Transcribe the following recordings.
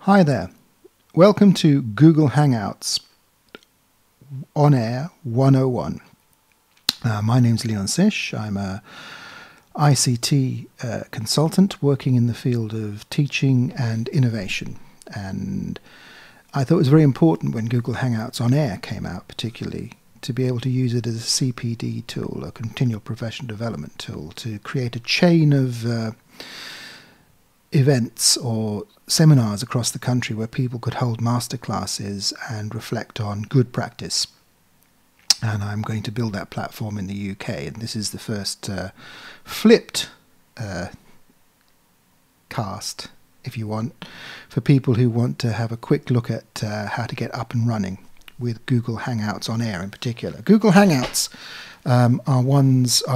Hi there. Welcome to Google Hangouts On Air 101. My name's Leon Sish. I'm a ICT consultant working in the field of teaching and innovation. And I thought it was very important when Google Hangouts On Air came out, particularly, to be able to use it as a CPD tool, a continual professional development tool, to create a chain of events or seminars across the country where people could hold masterclasses and reflect on good practice. And I'm going to build that platform in the UK, and this is the first flipped cast, if you want, for people who want to have a quick look at how to get up and running with Google Hangouts On Air in particular. Google Hangouts are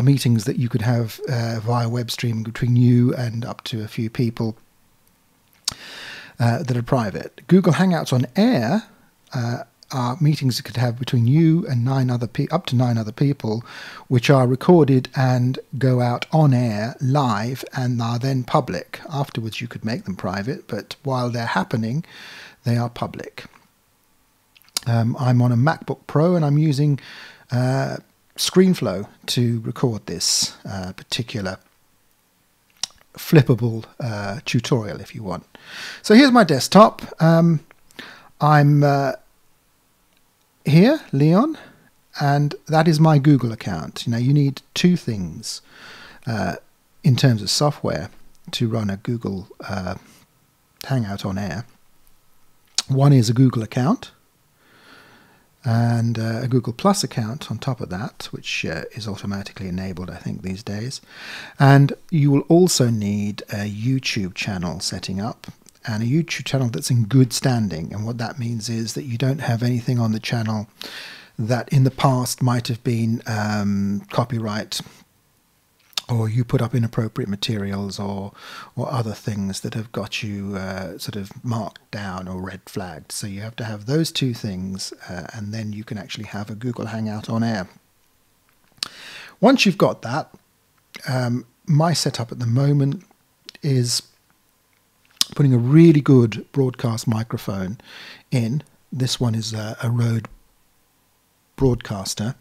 meetings that you could have via web streaming between you and up to a few people that are private. Google Hangouts On Air are meetings you could have between you and up to 9 other people, which are recorded and go out on air live and are then public. Afterwards you could make them private, but while they're happening they are public. I'm on a MacBook Pro and I'm using ScreenFlow to record this particular flippable tutorial, if you want. So here's my desktop. I'm here, Leon, and that is my Google account. Now you need two things in terms of software to run a Google Hangout On Air. One is a Google account, and a Google Plus account on top of that, which is automatically enabled, I think, these days. And you will also need a YouTube channel setting up, and a YouTube channel that's in good standing. And what that means is that you don't have anything on the channel that in the past might have been copyright, or you put up inappropriate materials, or other things that have got you sort of marked down or red flagged. So you have to have those two things, and then you can actually have a Google Hangout On Air. Once you've got that, my setup at the moment is putting a really good broadcast microphone in. This one is a Rode Broadcaster.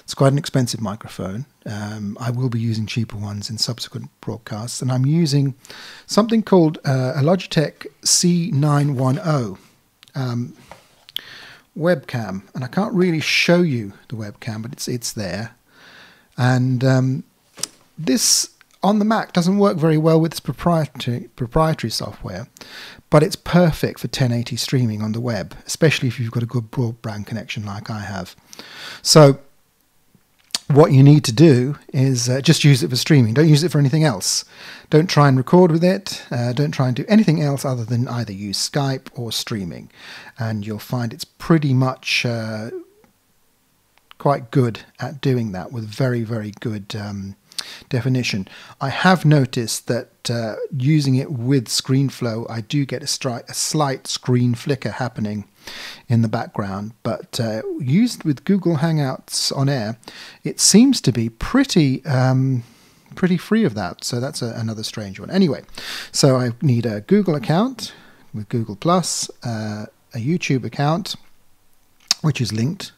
It's quite an expensive microphone. I will be using cheaper ones in subsequent broadcasts, and I'm using something called a Logitech C910 webcam, and I can't really show you the webcam, but it's there. And this on the Mac doesn't work very well with its proprietary software, but it's perfect for 1080 streaming on the web, especially if you've got a good broadband connection like I have. So what you need to do is just use it for streaming. Don't use it for anything else. Don't try and record with it. Don't try and do anything else other than either use Skype or streaming. And you'll find it's pretty much quite good at doing that with very, very good definition. I have noticed that using it with ScreenFlow, I do get a slight screen flicker happening in the background, but used with Google Hangouts On Air, it seems to be pretty free of that. So that's another strange one. Anyway, so I need a Google account with Google Plus, a YouTube account, which is linked,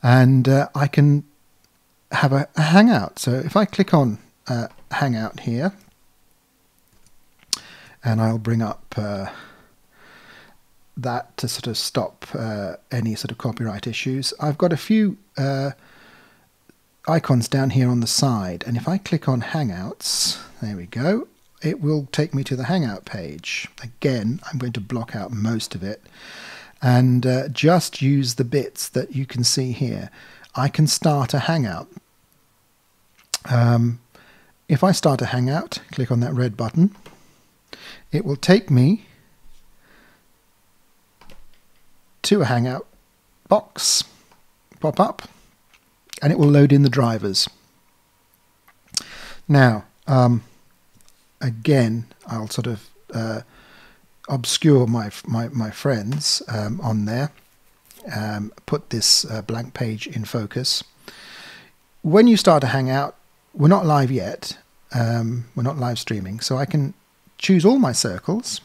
and I can have a Hangout. So if I click on Hangout here, and I'll bring up that to sort of stop any sort of copyright issues. I've got a few icons down here on the side, and if I click on Hangouts, there we go, it will take me to the Hangout page. Again, I'm going to block out most of it and just use the bits that you can see here. I can start a Hangout. If I start a Hangout, click on that red button, it will take me to a Hangout box, pop up, and it will load in the drivers. Now, again, I'll sort of obscure my friends on there, put this blank page in focus. When you start a Hangout, we're not live yet, we're not live streaming, so I can choose all my circles,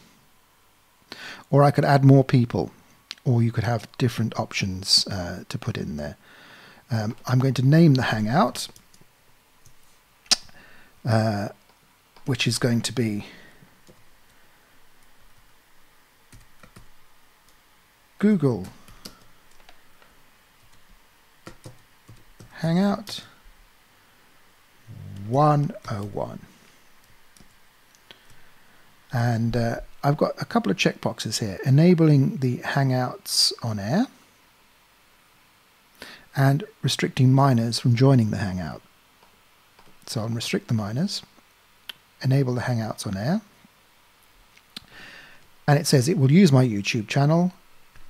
or I could add more people, or you could have different options to put in there. I'm going to name the Hangout, which is going to be Google Hangout 101. And I've got a couple of checkboxes here: enabling the Hangouts on air and restricting minors from joining the Hangout. So I'll restrict the minors, enable the Hangouts on air, and it says it will use my YouTube channel,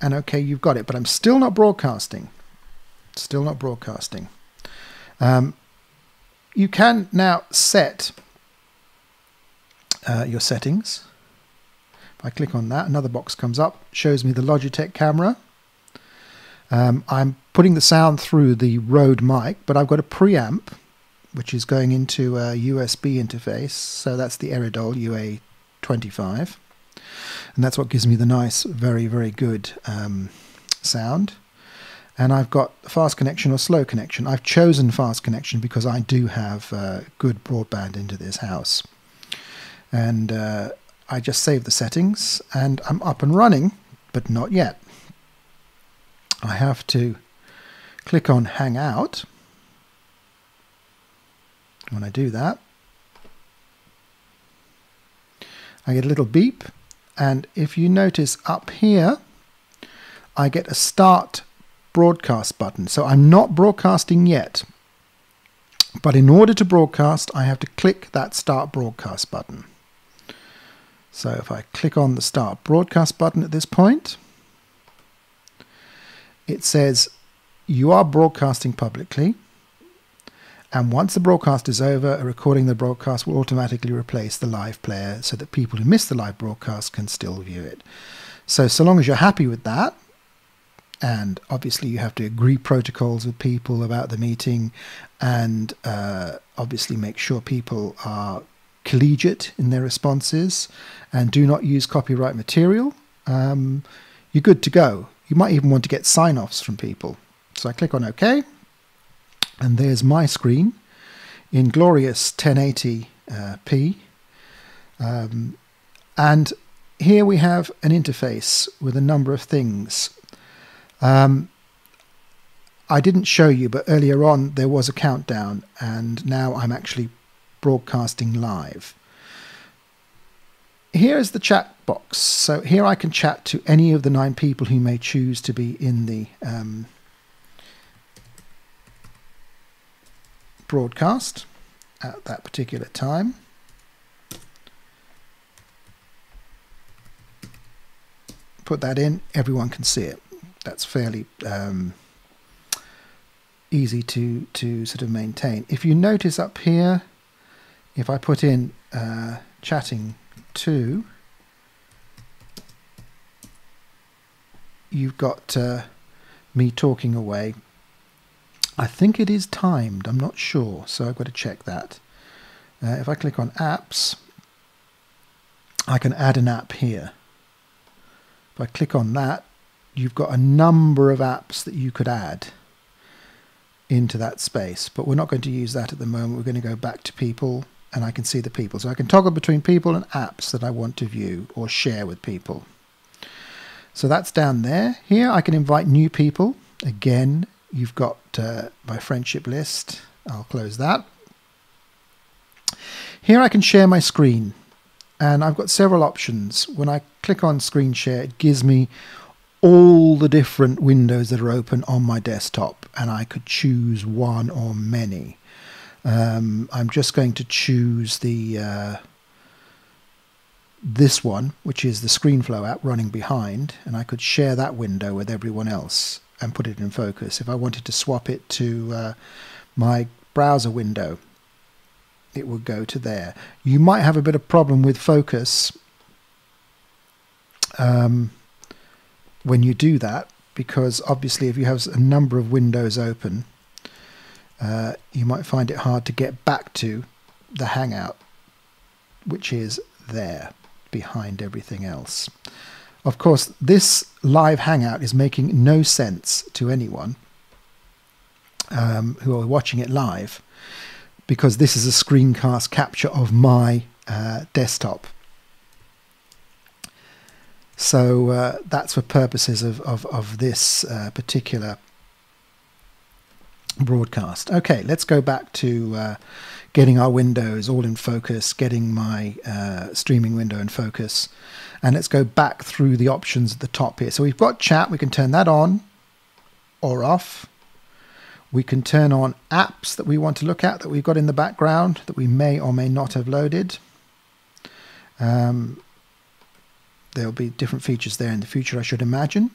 and okay, you've got it, but I'm still not broadcasting. Still not broadcasting. You can now set your settings. If I click on that, another box comes up, shows me the Logitech camera. I'm putting the sound through the Rode mic, but I've got a preamp which is going into a USB interface, so that's the Eridol UA25, and that's what gives me the nice, very, very good sound. And I've got fast connection or slow connection. I've chosen fast connection because I do have good broadband into this house. And I just save the settings and I'm up and running, but not yet. I have to click on Hangout. When I do that, I get a little beep, and if you notice up here, I get a start broadcast button. So I'm not broadcasting yet, but in order to broadcast, I have to click that start broadcast button. So if I click on the start broadcast button at this point, it says you are broadcasting publicly, and once the broadcast is over, a recording of the broadcast will automatically replace the live player so that people who miss the live broadcast can still view it. So long as you're happy with that, and obviously you have to agree protocols with people about the meeting, and obviously make sure people are collegiate in their responses and do not use copyright material, you're good to go. You might even want to get sign-offs from people. So I click on OK, and there's my screen in glorious 1080p. And here we have an interface with a number of things. I didn't show you, but earlier on there was a countdown, and now I'm actually broadcasting live. Here is the chat box. So here I can chat to any of the 9 people who may choose to be in the broadcast at that particular time. Put that in, everyone can see it. That's fairly easy to sort of maintain. If you notice up here, if I put in chatting to, you've got me talking away. I think it is timed, I'm not sure, so I've got to check that. If I click on apps, I can add an app here. If I click on that, you've got a number of apps that you could add into that space, but we're not going to use that at the moment. We're going to go back to people, and I can see the people. So I can toggle between people and apps that I want to view or share with people. So that's down there. Here I can invite new people. Again, you've got my friendship list. I'll close that. Here I can share my screen, and I've got several options. When I click on screen share, it gives me all the different windows that are open on my desktop, and I could choose one or many. I'm just going to choose the this one, which is the ScreenFlow app running behind, and I could share that window with everyone else and put it in focus. If I wanted to swap it to my browser window, it would go to there. You might have a bit of problem with focus when you do that, because obviously if you have a number of windows open, you might find it hard to get back to the Hangout, which is there behind everything else. Of course, this live Hangout is making no sense to anyone who are watching it live, because this is a screencast capture of my desktop. So that's for purposes of this particular broadcast. Okay, let's go back to getting our windows all in focus, getting my streaming window in focus, and let's go back through the options at the top here. So we've got chat, we can turn that on or off. We can turn on apps that we want to look at that we've got in the background that we may or may not have loaded. There'll be different features there in the future, I should imagine.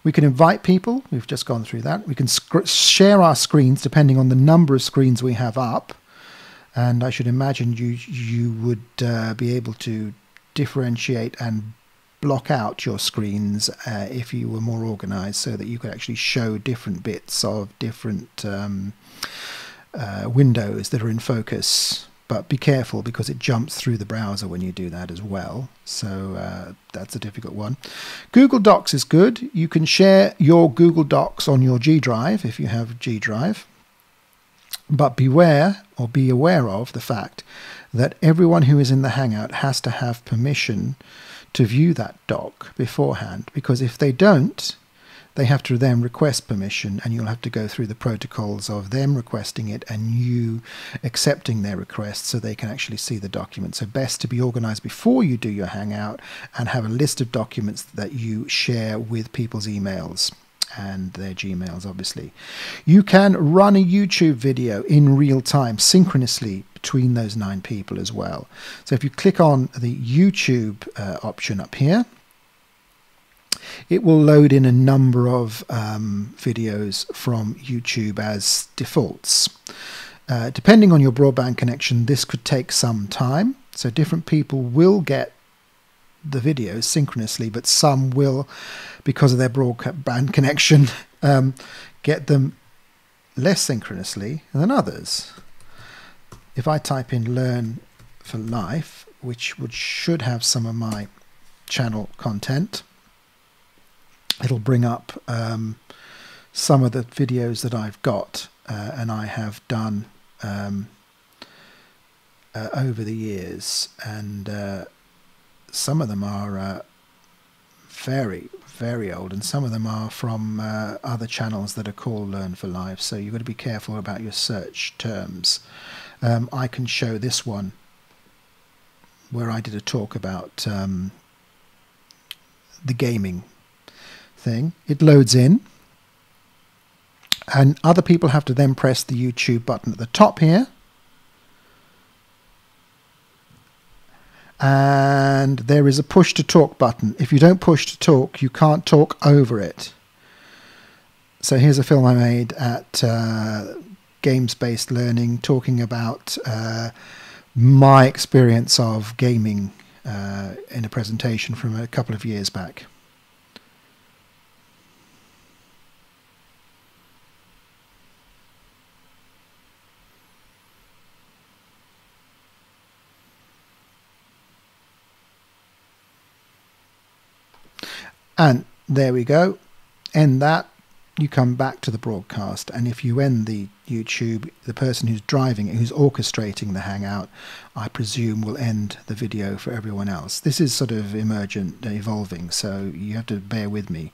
We can invite people. We've just gone through that. We can share our screens depending on the number of screens we have up. And I should imagine you would be able to differentiate and block out your screens if you were more organized, so that you could actually show different bits of different windows that are in focus. But be careful, because it jumps through the browser when you do that as well. So that's a difficult one. Google Docs is good. You can share your Google Docs on your G Drive if you have G Drive. But beware, or be aware of the fact that everyone who is in the Hangout has to have permission to view that doc beforehand, because if they don't, they have to then request permission, and you'll have to go through the protocols of them requesting it and you accepting their request so they can actually see the document. So best to be organized before you do your Hangout and have a list of documents that you share with people's emails and their Gmails, obviously. You can run a YouTube video in real time, synchronously between those 9 people as well. So if you click on the YouTube option up here, it will load in a number of videos from YouTube as defaults. Depending on your broadband connection, this could take some time. So different people will get the videos synchronously, but some will, because of their broadband connection, get them less synchronously than others. If I type in Learn for Life, which should have some of my channel content, it'll bring up some of the videos that I've got and I have done over the years, and some of them are very, very old, and some of them are from other channels that are called Learn for Life, so you've got to be careful about your search terms. I can show this one where I did a talk about the gaming thing. It loads in, and other people have to then press the YouTube button at the top here, and there is a push to talk button. If you don't push to talk, you can't talk over it. So here's a film I made at Games-Based Learning, talking about my experience of gaming in a presentation from a couple of years back. And there we go. End that. You come back to the broadcast, and if you end the YouTube, the person who's driving it, who's orchestrating the Hangout, I presume will end the video for everyone else. This is sort of emergent, evolving, so you have to bear with me.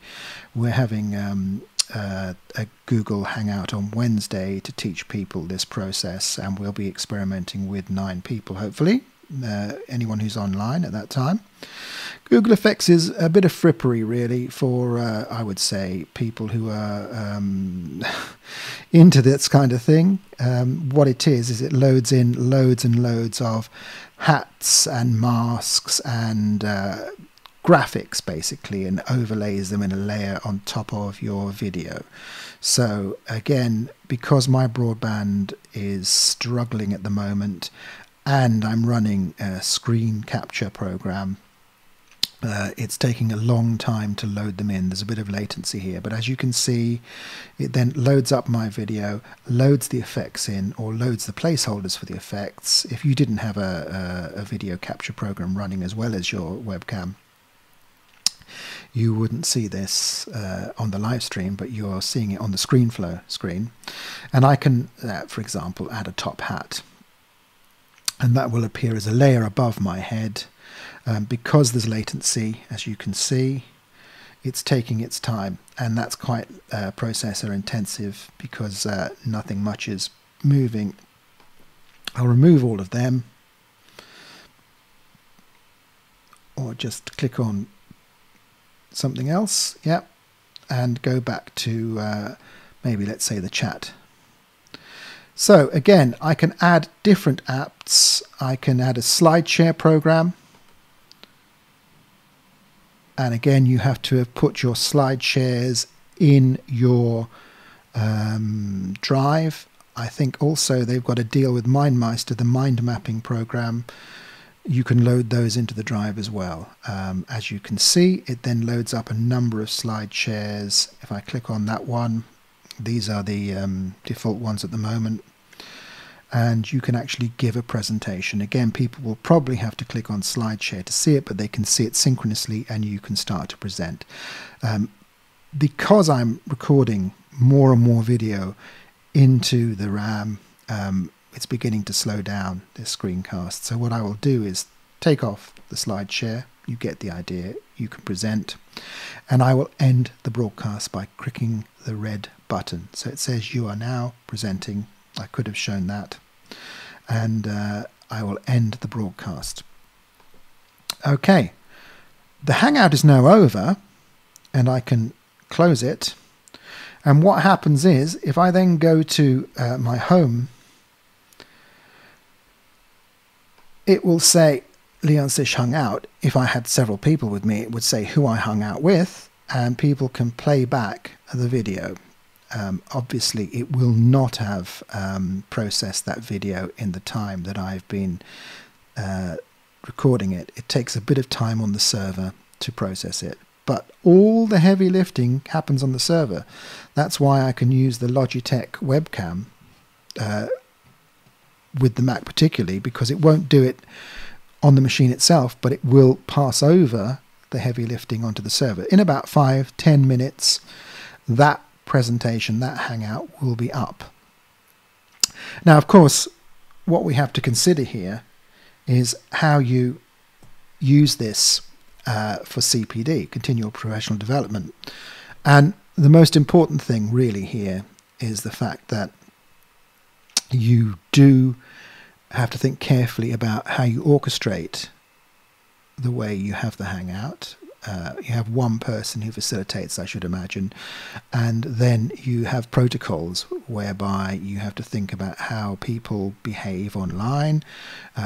We're having a Google Hangout on Wednesday to teach people this process, and we'll be experimenting with 9 people, hopefully. Anyone who's online at that time. Google Effects is a bit of frippery, really, for I would say people who are into this kind of thing. What it is it loads in loads and loads of hats and masks and graphics, basically, and overlays them in a layer on top of your video. So again, because my broadband is struggling at the moment, and I'm running a screen capture program, it's taking a long time to load them in. There's a bit of latency here, but as you can see, it then loads up my video, loads the effects in, or loads the placeholders for the effects. If you didn't have a video capture program running as well as your webcam, you wouldn't see this on the live stream, but you're seeing it on the ScreenFlow screen. And I can, for example, add a top hat, and that will appear as a layer above my head. Because there's latency, as you can see, it's taking its time, and that's quite processor intensive because nothing much is moving. I'll remove all of them, or just click on something else, yep, and go back to maybe, let's say, the chat. So again, I can add different apps. I can add a slide share program. And again, you have to have put your slide shares in your drive. I think also they've got a deal with MindMeister, the mind mapping program. You can load those into the drive as well. As you can see, it then loads up a number of slide shares. If I click on that one, these are the default ones at the moment. And you can actually give a presentation. Again, people will probably have to click on slide share to see it, but they can see it synchronously and you can start to present. Because I'm recording more and more video into the RAM, it's beginning to slow down this screencast. So what I will do is take off the slide share. You get the idea. You can present. And I will end the broadcast by clicking the red button. So it says you are now presenting. I could have shown that, and I will end the broadcast. Okay, the Hangout is now over, and I can close it. And what happens is, if I then go to my home, it will say Leon Sish hung out. If I had several people with me, it would say who I hung out with, and people can play back the video. Obviously, it will not have processed that video in the time that I've been recording it. It takes a bit of time on the server to process it, but all the heavy lifting happens on the server. That's why I can use the Logitech webcam with the Mac particularly, because it won't do it on the machine itself, but it will pass over the heavy lifting onto the server. In about 5-10 minutes, that presentation, that Hangout, will be up. Now, of course, what we have to consider here is how you use this for CPD, continual professional development. And the most important thing really here is the fact that you do have to think carefully about how you orchestrate the way you have the Hangout. You have one person who facilitates, I should imagine, and then you have protocols whereby you have to think about how people behave online,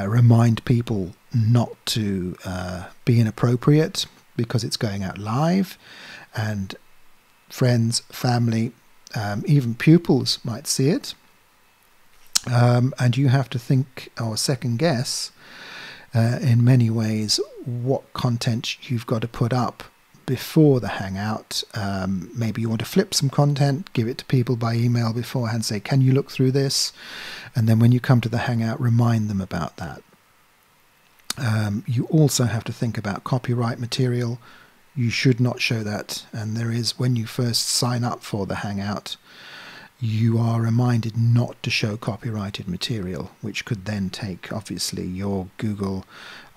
remind people not to be inappropriate because it's going out live, and friends, family, even pupils might see it. And you have to think or second guess in many ways what content you've got to put up before the Hangout. Maybe you want to flip some content, give it to people by email beforehand, say, can you look through this? And then when you come to the Hangout, remind them about that. You also have to think about copyright material. You should not show that. And there is, when you first sign up for the Hangout, you are reminded not to show copyrighted material, which could then take, obviously, your Google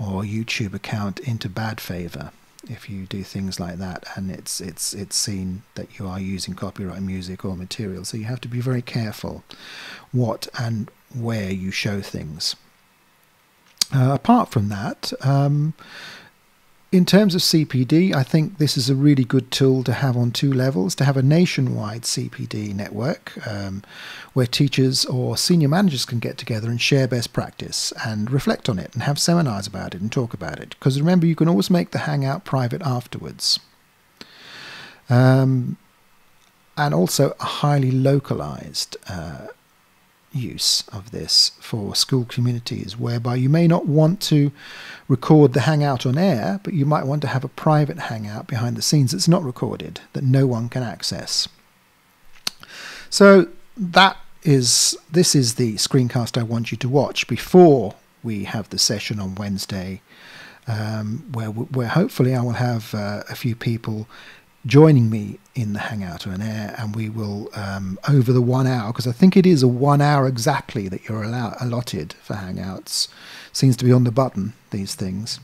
or YouTube account into bad favor if you do things like that, and it's seen that you are using copyright music or material. So you have to be very careful what and where you show things. Apart from that, in terms of CPD, I think this is a really good tool to have on two levels, to have a nationwide CPD network where teachers or senior managers can get together and share best practice and reflect on it and have seminars about it and talk about it. Because remember, you can always make the Hangout private afterwards. And also a highly localized use of this for school communities, whereby you may not want to record the Hangout on air, but you might want to have a private Hangout behind the scenes that's not recorded, that no one can access. So this is the screencast I want you to watch before we have the session on Wednesday where hopefully I will have a few people joining me in the Hangout on air, and we will over the 1 hour, because I think it is a 1 hour exactly that you're allotted for Hangouts. Seems to be on the button, these things,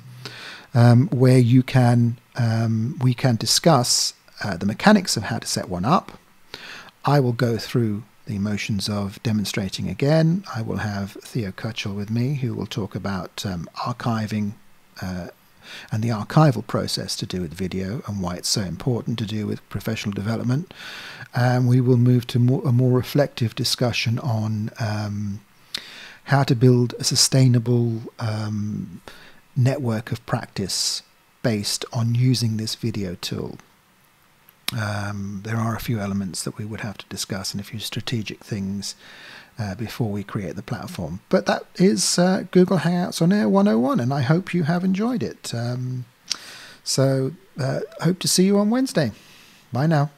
where you can we can discuss the mechanics of how to set one up. I will go through the motions of demonstrating again. I will have Theo Kutchell with me, who will talk about archiving and the archival process to do with video and why it's so important to do with professional development. And we will move to a more reflective discussion on how to build a sustainable network of practice based on using this video tool. There are a few elements that we would have to discuss and a few strategic things before we create the platform. But that is Google Hangouts on Air 101, and I hope you have enjoyed it. So hope to see you on Wednesday. Bye now.